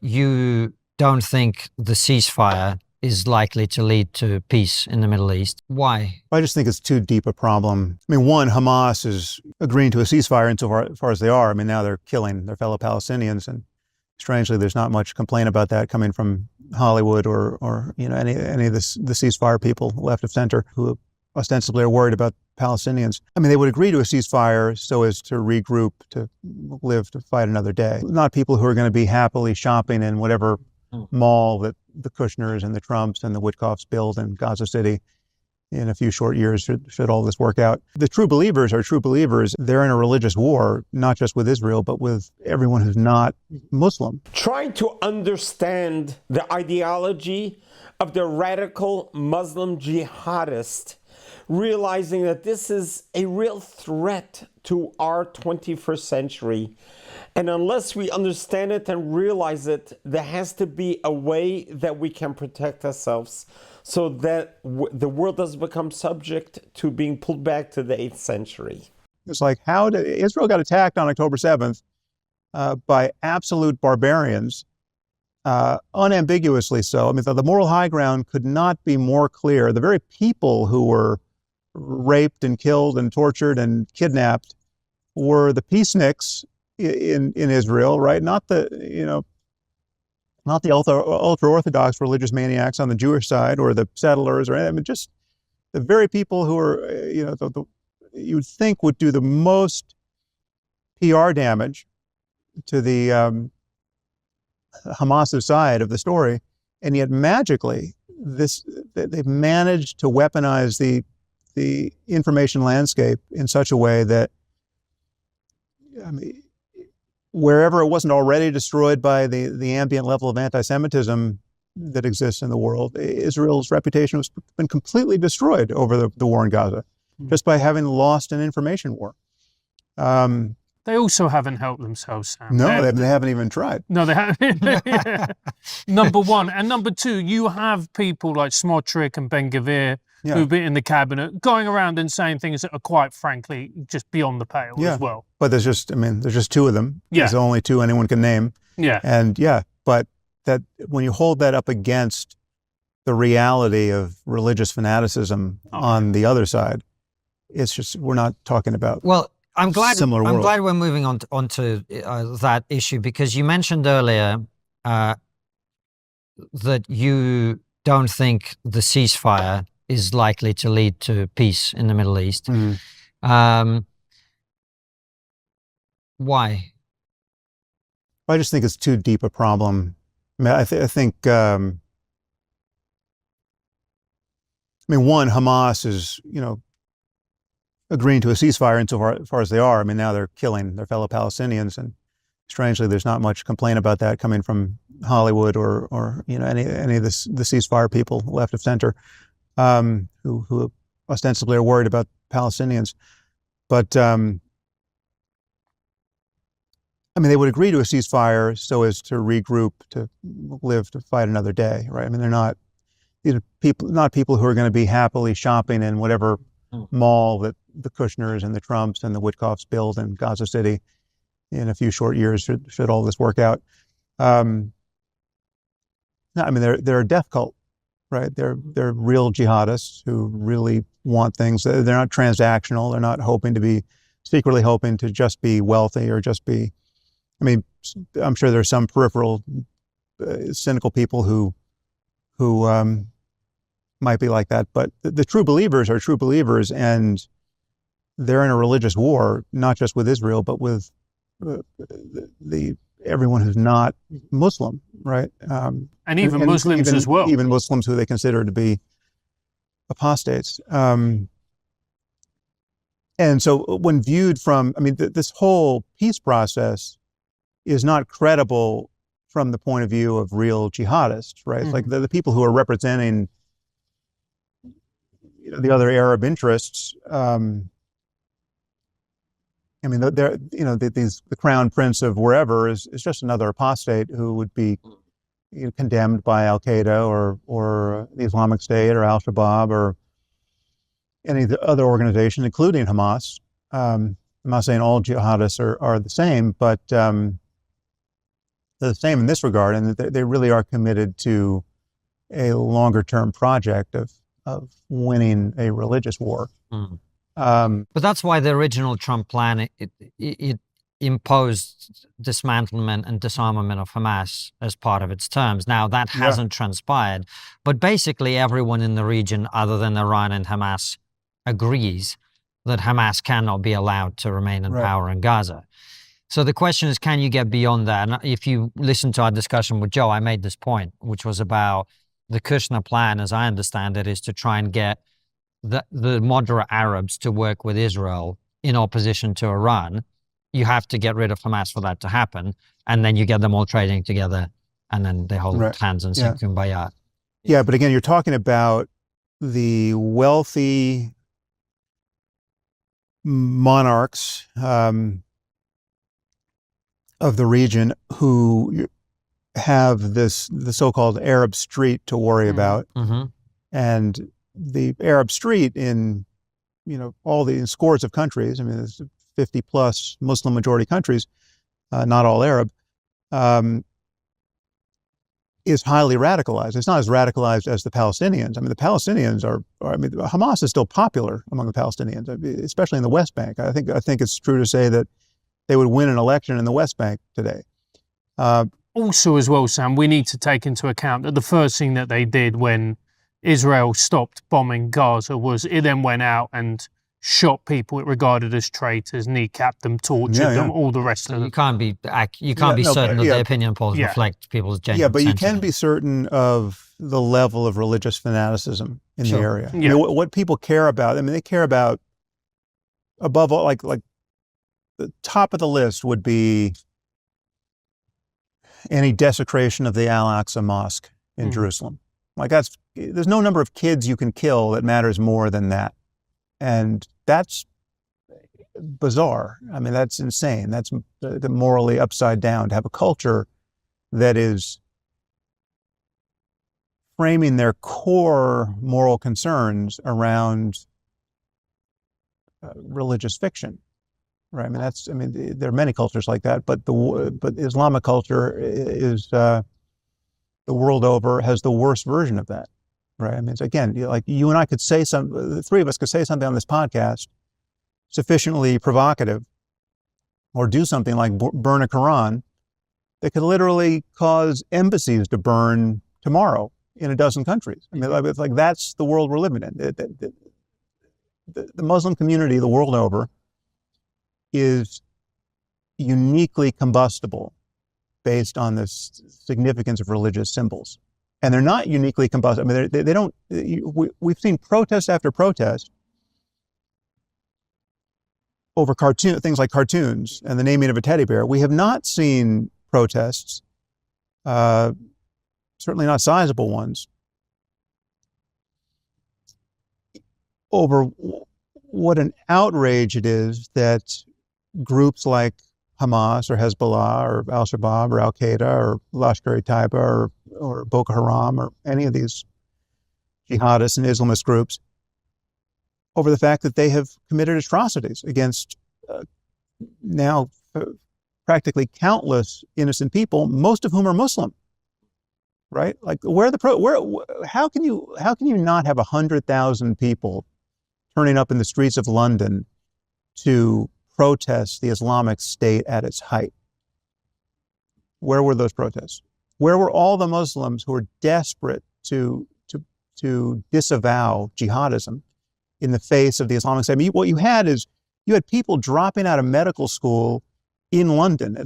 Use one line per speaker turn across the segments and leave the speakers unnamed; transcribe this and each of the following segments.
you don't think the ceasefire is likely to lead to peace in the Middle East. Why?
I just think it's too deep a problem. I mean, one, Hamas is agreeing to a ceasefire insofar as they are. I mean, now they're killing their fellow Palestinians, and strangely, there's not much complaint about that coming from Hollywood or any of the ceasefire people, left of center, who ostensibly are worried about Palestinians. I mean, they would agree to a ceasefire so as to regroup, to live to fight another day. Not people who are going to be happily shopping in whatever mall that the Kushners and the Trumps and the Witkoffs build in Gaza City in a few short years, should all this work out. The true believers are true believers. They're in a religious war, not just with Israel, but with everyone who's not Muslim.
Trying to understand the ideology of the radical Muslim jihadist, realizing that this is a real threat to our 21st century. And unless we understand it and realize it, there has to be a way that we can protect ourselves so that the world doesn't become subject to being pulled back to the 8th century.
It's like, Israel got attacked on October 7th by absolute barbarians, unambiguously so. I mean, the moral high ground could not be more clear. The very people who were raped and killed and tortured and kidnapped were the peaceniks in Israel, right? Not the ultra-Orthodox religious maniacs on the Jewish side or the settlers, or I mean, just the very people who are, you would think would do the most PR damage to the Hamas side of the story, and yet magically they've managed to weaponize the information landscape in such a way that, I mean, wherever it wasn't already destroyed by the ambient level of anti-Semitism that exists in the world, Israel's reputation has been completely destroyed over the war in Gaza, just by having lost an information war.
They also haven't helped themselves, Sam.
No, they haven't even tried.
No, they haven't. Yeah. Number one. And number two, you have people like Smotrich and Ben-Gvir who've been in the cabinet going around and saying things that are quite frankly just beyond the pale as well.
But there's just two of them. Yeah. There's only two anyone can name.
Yeah.
And but that when you hold that up against the reality of religious fanaticism on the other side, it's just, we're not talking about
I'm glad we're moving on to that issue, because you mentioned earlier that you don't think the ceasefire is likely to lead to peace in the Middle East. Why?
I just think it's too deep a problem. I mean, I think one, Hamas is, agreeing to a ceasefire insofar as they are. I mean, now they're killing their fellow Palestinians, and strangely, there's not much complaint about that coming from Hollywood or any of the ceasefire people, left of center, who ostensibly are worried about Palestinians. But I mean, they would agree to a ceasefire so as to regroup, to live to fight another day, right? I mean, these are not people who are going to be happily shopping in whatever mall that the Kushners and the Trumps and the Witkoffs build in Gaza City in a few short years, should all this work out. No, I mean, they're a death cult, right? They're real jihadists who really want things. They're not transactional. They're not secretly hoping to just be wealthy or just be, I mean, I'm sure there's some peripheral cynical people who might be like that, but the true believers are true believers, and they're in a religious war, not just with Israel, but with everyone who's not Muslim, right?
And even Muslims as well.
Even Muslims who they consider to be apostates. And so when viewed from, I mean, this whole peace process is not credible from the point of view of real jihadists, right? It's like the people who are representing the other Arab interests. I mean, the crown prince of wherever is just another apostate who would be condemned by Al Qaeda or the Islamic State or Al Shabaab or any of the other organizations, including Hamas. I'm not saying all jihadists are the same, but the same in this regard, and that they really are committed to a longer-term project of winning a religious war.
Mm. But that's why the original Trump plan, it imposed dismantlement and disarmament of Hamas as part of its terms. Now, that hasn't transpired, but basically everyone in the region other than Iran and Hamas agrees that Hamas cannot be allowed to remain in power in Gaza. So the question is, can you get beyond that? And if you listen to our discussion with Joe, I made this point, which was about the Kushner plan, as I understand it, is to try and get the moderate Arabs to work with Israel in opposition to Iran. You have to get rid of Hamas for that to happen. And then you get them all trading together and then they hold hands and sing Kumbaya.
Yeah, but again, you're talking about the wealthy monarchs of the region who have the so-called Arab street to worry about.
Mm-hmm.
And the Arab street in, all the scores of countries, I mean, there's 50 plus Muslim majority countries, not all Arab, is highly radicalized. It's not as radicalized as the Palestinians. I mean, the Palestinians Hamas is still popular among the Palestinians, especially in the West Bank. I think it's true to say that they would win an election in the West Bank today.
Also, as well, Sam, we need to take into account that the first thing that they did when Israel stopped bombing Gaza was it then went out and shot people it regarded as traitors, kneecapped them, tortured them, all the rest of them.
You can't be certain that the opinion polls reflect people's genuine
but you
sentiment.
can be certain of the level of religious fanaticism in the area.
Yeah.
What people care about, they care about, above all, like the top of the list would be any desecration of the Al-Aqsa Mosque in Jerusalem. There's no number of kids you can kill that matters more than that. And that's bizarre. That's insane. That's the morally upside down to have a culture that is framing their core moral concerns around religious fiction. Right. There are many cultures like that, but Islamic culture is the world over has the worst version of that. Right. Again, like you and I could say the three of us could say something on this podcast sufficiently provocative or do something like burn a Quran that could literally cause embassies to burn tomorrow in a dozen countries. It's like that's the world we're living in. The Muslim community the world over is uniquely combustible based on the significance of religious symbols. And they're not uniquely combustible. They don't, we've seen protest after protest over things like cartoons and the naming of a teddy bear. We have not seen protests, certainly not sizable ones, over what an outrage it is that groups like Hamas or Hezbollah or Al-Shabaab or Al-Qaeda or Lashkar-e-Taiba or Boko Haram or any of these jihadists and Islamist groups over the fact that they have committed atrocities against now practically countless innocent people, most of whom are Muslim. Right? Like how can you not have 100,000 people turning up in the streets of London to protest the Islamic State at its height? Where were those protests? Where were all the Muslims who were desperate to disavow jihadism in the face of the Islamic State? What you had people dropping out of medical school in London,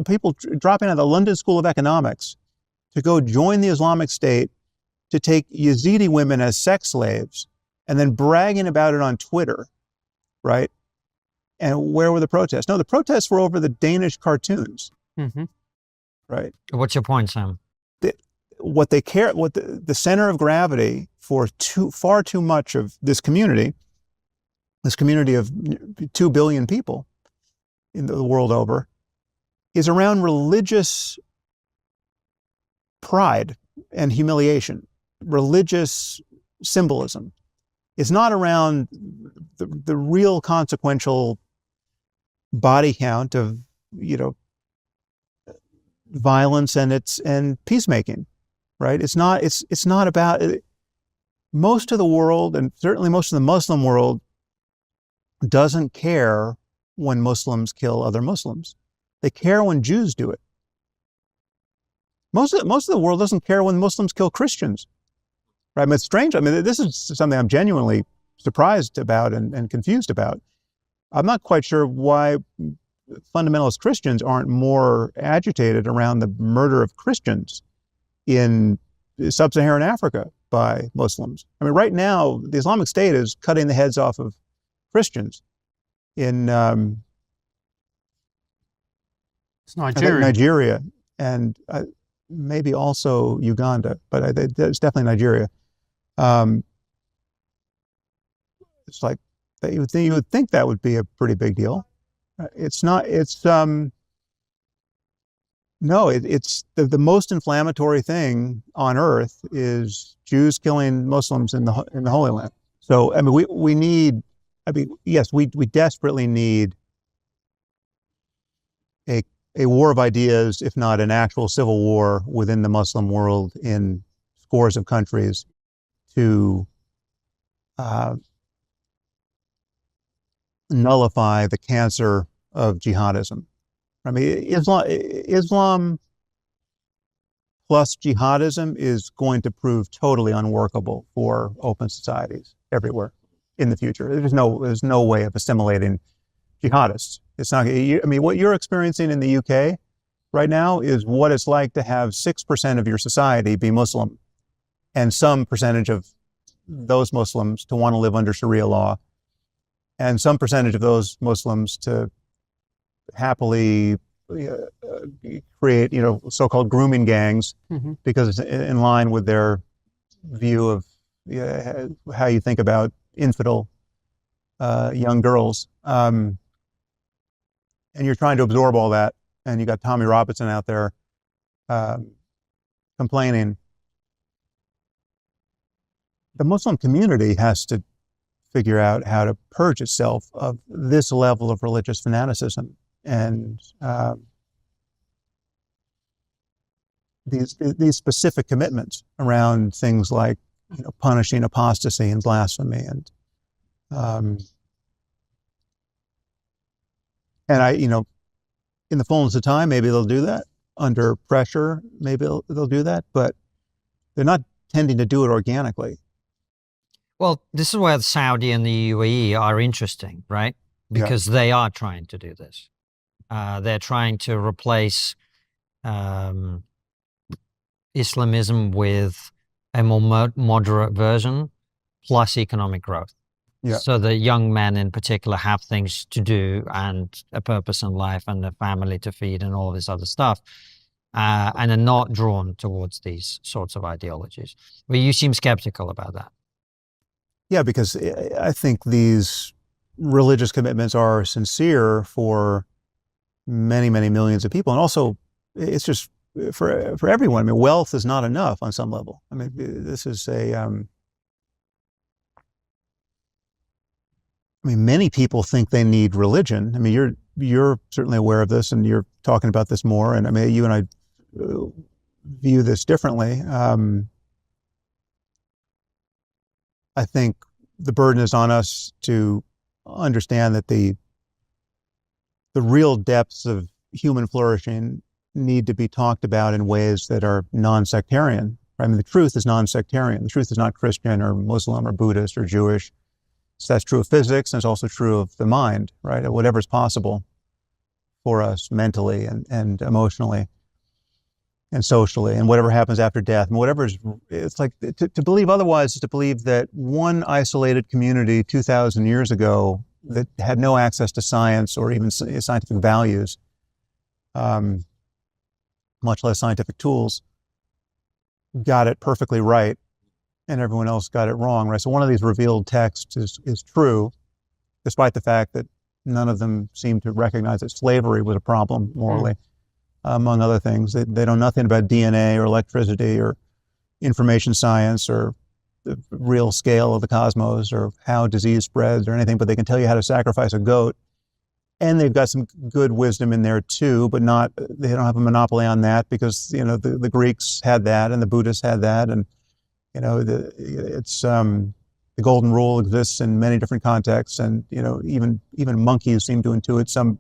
people dropping out of the London School of Economics to go join the Islamic State to take Yazidi women as sex slaves and then bragging about it on Twitter, right? And where were the protests? No, the protests were over the Danish cartoons, right?
What's your point, Sam?
What the center of gravity for far too much of this community of 2 billion people in the world over, is around religious pride and humiliation, religious symbolism. It's not around the real consequential body count of, violence and peacemaking, right? It's not about most of the world, and certainly most of the Muslim world doesn't care when Muslims kill other Muslims. They care when Jews do it. Most of the world doesn't care when Muslims kill Christians, right? I mean, it's strange. I mean, this is something I'm genuinely surprised about and confused about. I'm not quite sure why fundamentalist Christians aren't more agitated around the murder of Christians in sub-Saharan Africa by Muslims. I mean, right now, the Islamic State is cutting the heads off of Christians in
it's Nigeria.
Nigeria and maybe also Uganda, but it's definitely Nigeria. It's like you would think that would be a pretty big deal. It's not. It's no. It's the most inflammatory thing on earth is Jews killing Muslims in the Holy Land. So I mean, we need. I mean, yes, we desperately need a war of ideas, if not an actual civil war within the Muslim world in scores of countries, to nullify the cancer of jihadism. I mean, Islam plus jihadism is going to prove totally unworkable for open societies everywhere in the future. There's no way of assimilating jihadists. It's not. I mean, what you're experiencing in the UK right now is what it's like to have 6% of your society be Muslim, and some percentage of those Muslims to want to live under Sharia law, and some percentage of those Muslims to happily create, so-called grooming gangs, because it's in line with their view of how you think about infidel young girls. And you're trying to absorb all that, and you got Tommy Robinson out there complaining. The Muslim community has to figure out how to purge itself of this level of religious fanaticism and these specific commitments around things like punishing apostasy and blasphemy and I, in the fullness of time, maybe they'll do that. Under pressure, maybe they'll do that, but they're not tending to do it organically.
Well, this is where the Saudi and the UAE are interesting, right? Because they are trying to do this. They're trying to replace Islamism with a more moderate version plus economic growth. Yeah. So the young men in particular have things to do and a purpose in life and a family to feed and all this other stuff, and are not drawn towards these sorts of ideologies. Well, you seem skeptical about that.
Yeah, because I think these religious commitments are sincere for many, many millions of people. And also, it's just for everyone. I mean, wealth is not enough on some level. I mean, this is many people think they need religion. I mean, you're certainly aware of this, and you're talking about this more. And I mean, you and I view this differently. I think the burden is on us to understand that the real depths of human flourishing need to be talked about in ways that are non-sectarian. I mean, the truth is non-sectarian. The truth is not Christian or Muslim or Buddhist or Jewish. So that's true of physics, and it's also true of the mind, right? Whatever's possible for us mentally and emotionally and socially, and whatever happens after death, and it's like to believe otherwise is to believe that one isolated community 2,000 years ago that had no access to science or even scientific values, much less scientific tools, got it perfectly right, and everyone else got it wrong, right? So one of these revealed texts is true, despite the fact that none of them seem to recognize that slavery was a problem morally, among other things. They know nothing about DNA or electricity or information science or the real scale of the cosmos or how disease spreads or anything, but they can tell you how to sacrifice a goat And they've got some good wisdom in there too, but they don't have a monopoly on that because, the Greeks had that and the Buddhists had that. And, the golden rule exists in many different contexts. And, even monkeys seem to intuit some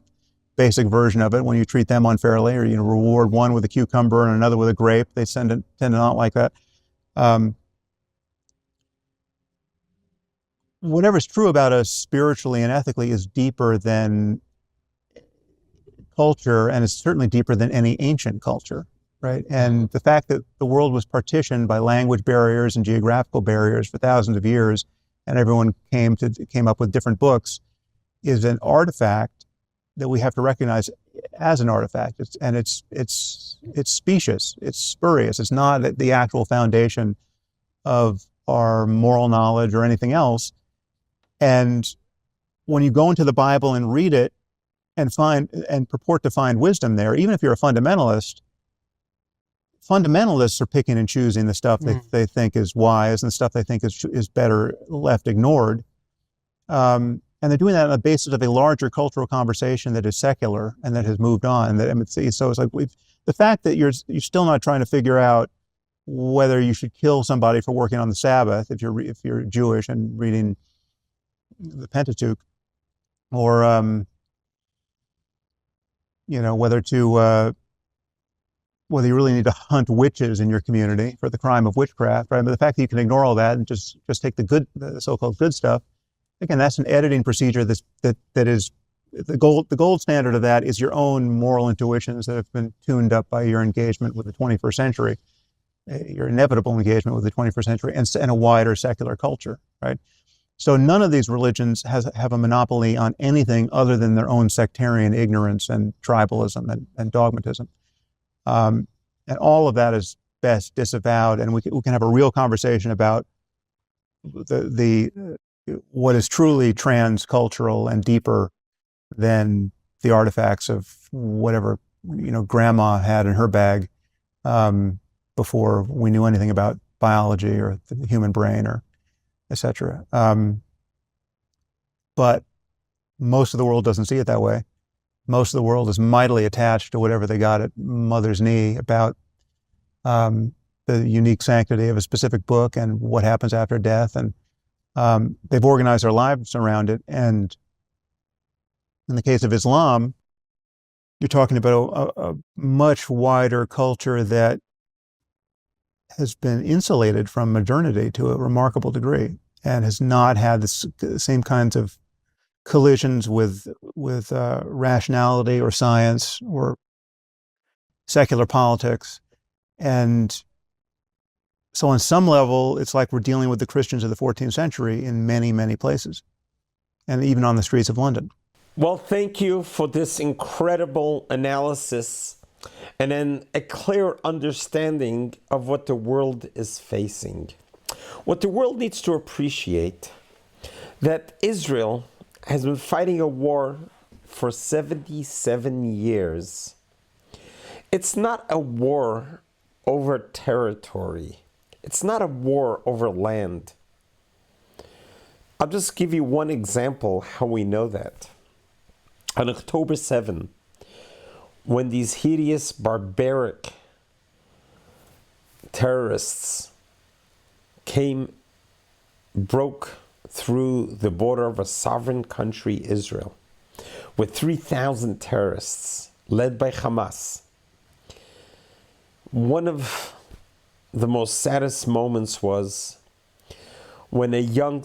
basic version of it. When you treat them unfairly or, reward one with a cucumber and another with a grape, they tend to not like that. Whatever's true about us spiritually and ethically is deeper than culture, and it's certainly deeper than any ancient culture, right? And the fact that the world was partitioned by language barriers and geographical barriers for thousands of years, and everyone came up with different books, is an artifact that we have to recognize as an artifact. It's specious, it's spurious. It's not the actual foundation of our moral knowledge or anything else. And when you go into the Bible and read it and purport to find wisdom there, even if you're a fundamentalist, fundamentalists are picking and choosing the stuff they think is wise and the stuff they think is better left ignored. And they're doing that on the basis of a larger cultural conversation that is secular and that has moved on. So it's like the fact that you're still not trying to figure out whether you should kill somebody for working on the Sabbath if you're Jewish and reading the Pentateuch, or whether you really need to hunt witches in your community for the crime of witchcraft, right? But the fact that you can ignore all that and just take the so-called good stuff, again, that's an editing procedure that is the gold standard of that is your own moral intuitions that have been tuned up by your engagement with the 21st century, your inevitable engagement with the 21st century and a wider secular culture, right? So none of these religions have a monopoly on anything other than their own sectarian ignorance and tribalism and dogmatism. And all of that is best disavowed, and we can have a real conversation about what is truly transcultural and deeper than the artifacts of whatever grandma had in her bag before we knew anything about biology or the human brain or etc. But most of the world doesn't see it that way. Most of the world is mightily attached to whatever they got at mother's knee about the unique sanctity of a specific book and what happens after death. And they've organized their lives around it. And in the case of Islam, you're talking about a much wider culture that has been insulated from modernity to a remarkable degree and has not had the same kinds of collisions with rationality or science or secular politics. And so on some level, it's like we're dealing with the Christians of the 14th century in many, many places, and even on the streets of London.
Well, thank you for this incredible analysis and then a clear understanding of what the world is facing. What the world needs to appreciate, that Israel has been fighting a war for 77 years. It's not a war over territory. It's not a war over land. I'll just give you one example how we know that. On October 7, when these hideous, barbaric terrorists broke through the border of a sovereign country, Israel, with 3,000 terrorists led by Hamas. One of the most saddest moments was when a young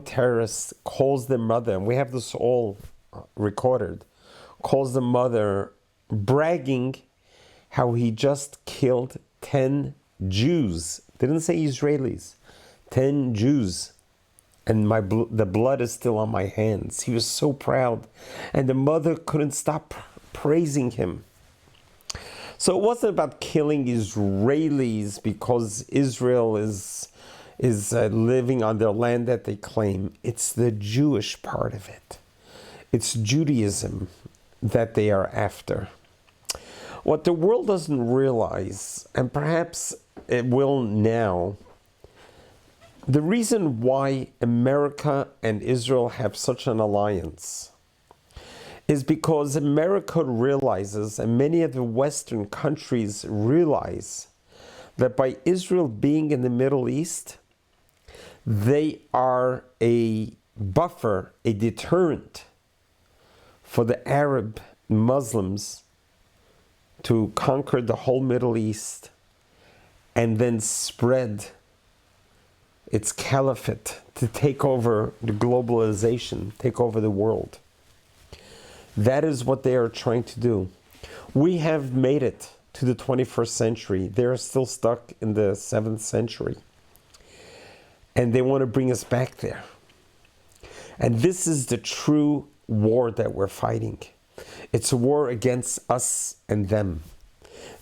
terrorist calls their mother, and we have this all recorded, calls the mother bragging how he just killed 10 Jews. Didn't say Israelis, 10 Jews. And the blood is still on my hands. He was so proud. And the mother couldn't stop praising him. So it wasn't about killing Israelis because Israel is living on their land that they claim. It's the Jewish part of it. It's Judaism that they are after. What the world doesn't realize, and perhaps it will now, the reason why America and Israel have such an alliance is because America realizes, and many of the Western countries realize, that by Israel being in the Middle East, they are a buffer, a deterrent for the Arab Muslims to conquer the whole Middle East and then spread its caliphate to take over the globalization, take over the world. That is what they are trying to do. We have made it to the 21st century. They're still stuck in the 7th century. And they want to bring us back there. And this is the true war that we're fighting. It's a war against us and them.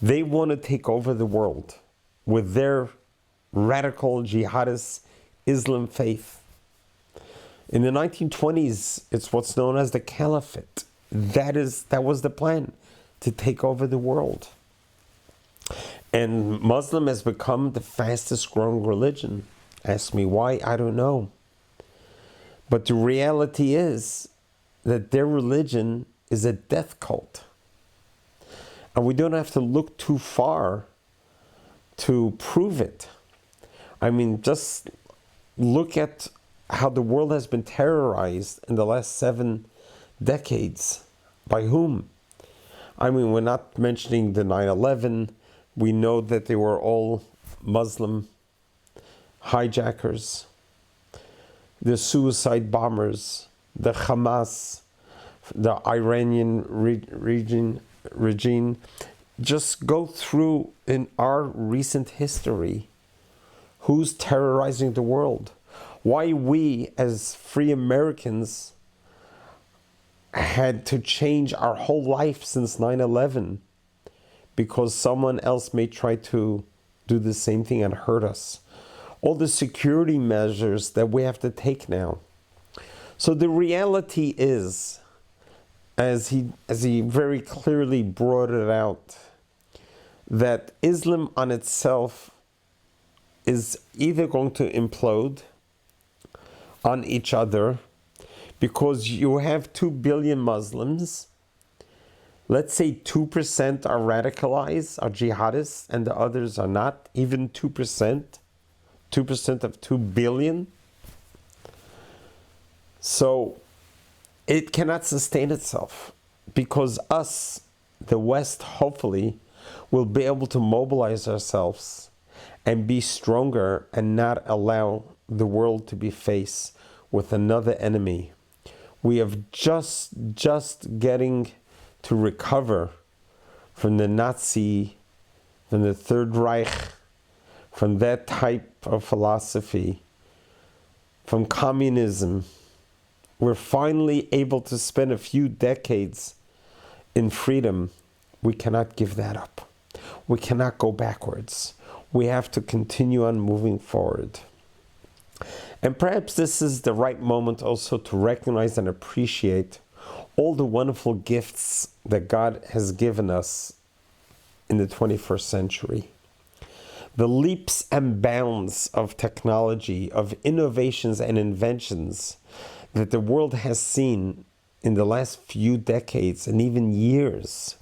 They want to take over the world with their radical jihadist Islam faith. In the 1920s, it's what's known as the caliphate. That was the plan, to take over the world. And Muslim has become the fastest growing religion. Ask me why, I don't know. But the reality is that their religion is a death cult. And we don't have to look too far to prove it. I mean, just look at how the world has been terrorized in the last 7 decades. By whom? I mean, we're not mentioning the 9/11. We know that they were all Muslim hijackers, the suicide bombers, the Hamas, the Iranian regime. Just go through in our recent history who's terrorizing the world. Why we as free Americans had to change our whole life since 9/11 because someone else may try to do the same thing and hurt us. All the security measures that we have to take now. So the reality is, as he very clearly brought it out, that Islam on itself is either going to implode on each other, because you have 2 billion Muslims. Let's say 2% are radicalized, are jihadists, and the others are not. Even 2%. 2% of 2 billion. So it cannot sustain itself, because us, the West, hopefully, will be able to mobilize ourselves and be stronger and not allow the world to be faced with another enemy. We have just getting to recover from the Nazi, from the Third Reich, from that type of philosophy, from communism. We're finally able to spend a few decades in freedom. We cannot give that up. We cannot go backwards. We have to continue on moving forward. And perhaps this is the right moment also to recognize and appreciate all the wonderful gifts that God has given us in the 21st century. The leaps and bounds of technology, of innovations and inventions that the world has seen in the last few decades and even years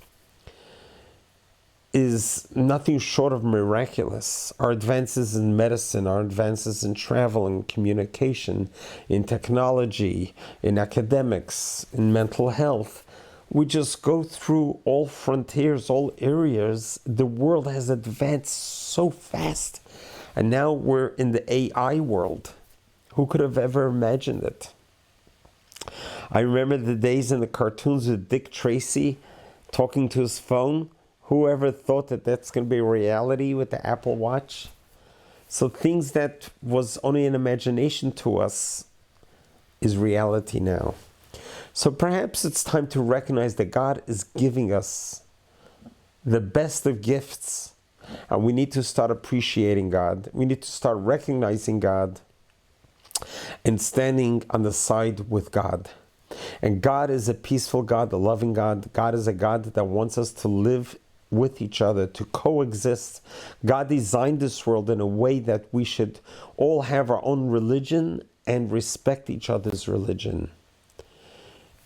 is nothing short of miraculous. Our advances in medicine, our advances in travel and communication, in technology, in academics, in mental health. We just go through all frontiers, all areas. The world has advanced so fast. And now we're in the AI world. Who could have ever imagined it? I remember the days in the cartoons with Dick Tracy talking to his phone. Whoever thought that that's going to be reality with the Apple Watch? So things that was only an imagination to us is reality now. So perhaps it's time to recognize that God is giving us the best of gifts. And we need to start appreciating God. We need to start recognizing God and standing on the side with God. And God is a peaceful God, a loving God. God is a God that wants us to live with each other, to coexist. God designed this world in a way that we should all have our own religion and respect each other's religion.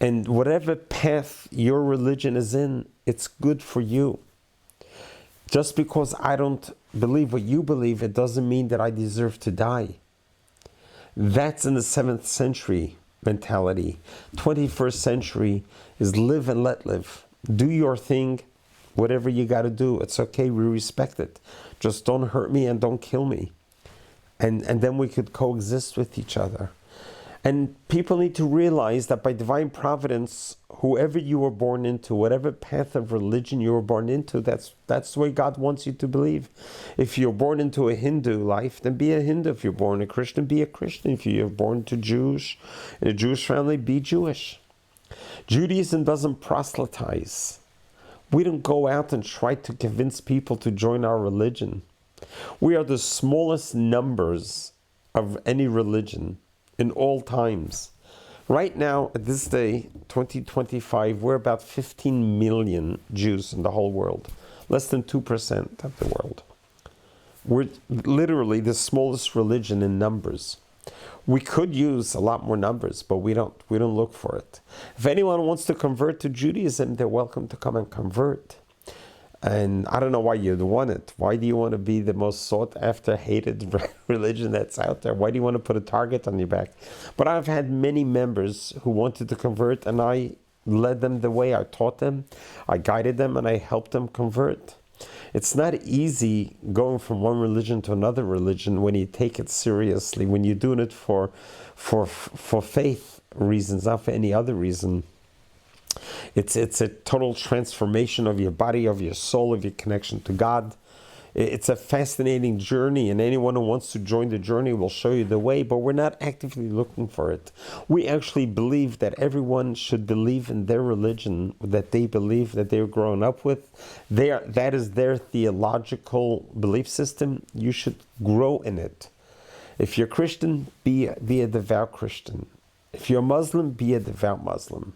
And whatever path your religion is in, it's good for you. Just because I don't believe what you believe, it doesn't mean that I deserve to die. That's in the 7th century mentality. 21st century is live and let live. Do your thing, whatever you got to do. It's okay, we respect it. Just don't hurt me and don't kill me. And then we could coexist with each other. And people need to realize that by divine providence, whoever you were born into, whatever path of religion you were born into, that's the way God wants you to believe. If you're born into a Hindu life, then be a Hindu. If you're born a Christian, be a Christian. If you're born to Jewish, in a Jewish family, be Jewish. Judaism doesn't proselytize. We don't go out and try to convince people to join our religion. We are the smallest numbers of any religion in all times. Right now, at this day, 2025, we're about 15 million Jews in the whole world. Less than 2% of the world. We're literally the smallest religion in numbers. We could use a lot more numbers, but we don't look for it. If anyone wants to convert to Judaism, they're welcome to come and convert. And I don't know why you'd want it. Why do you want to be the most sought after, hated religion that's out there? Why do you want to put a target on your back? But I've had many members who wanted to convert, and I led them the way. I taught them, I guided them, and I helped them convert. It's not easy going from one religion to another religion when you take it seriously, when you're doing it for faith reasons, not for any other reason. It's a total transformation of your body, of your soul, of your connection to God. It's a fascinating journey, and anyone who wants to join the journey will show you the way, but we're not actively looking for it. We actually believe that everyone should believe in their religion, that they believe that they're growing up with. That is their theological belief system. You should grow in it. If you're Christian, be a devout Christian. If you're Muslim, be a devout Muslim.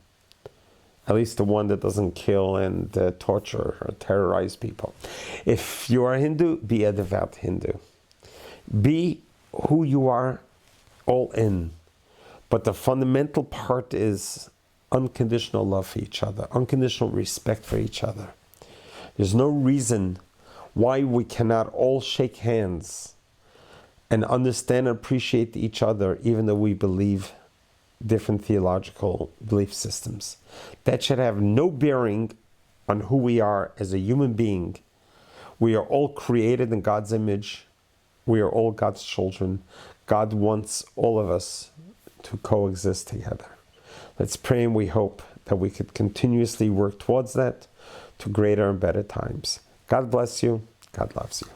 At least the one that doesn't kill and torture or terrorize people. If you are a Hindu, be a devout Hindu. Be who you are, all in. But the fundamental part is unconditional love for each other, unconditional respect for each other. There's no reason why we cannot all shake hands and understand and appreciate each other, even though we believe different theological belief systems. That should have no bearing on who we are as a human being. We are all created in God's image. We are all God's children. God wants all of us to coexist together. Let's pray, and we hope that we could continuously work towards that, to greater and better times. God bless you. God loves you.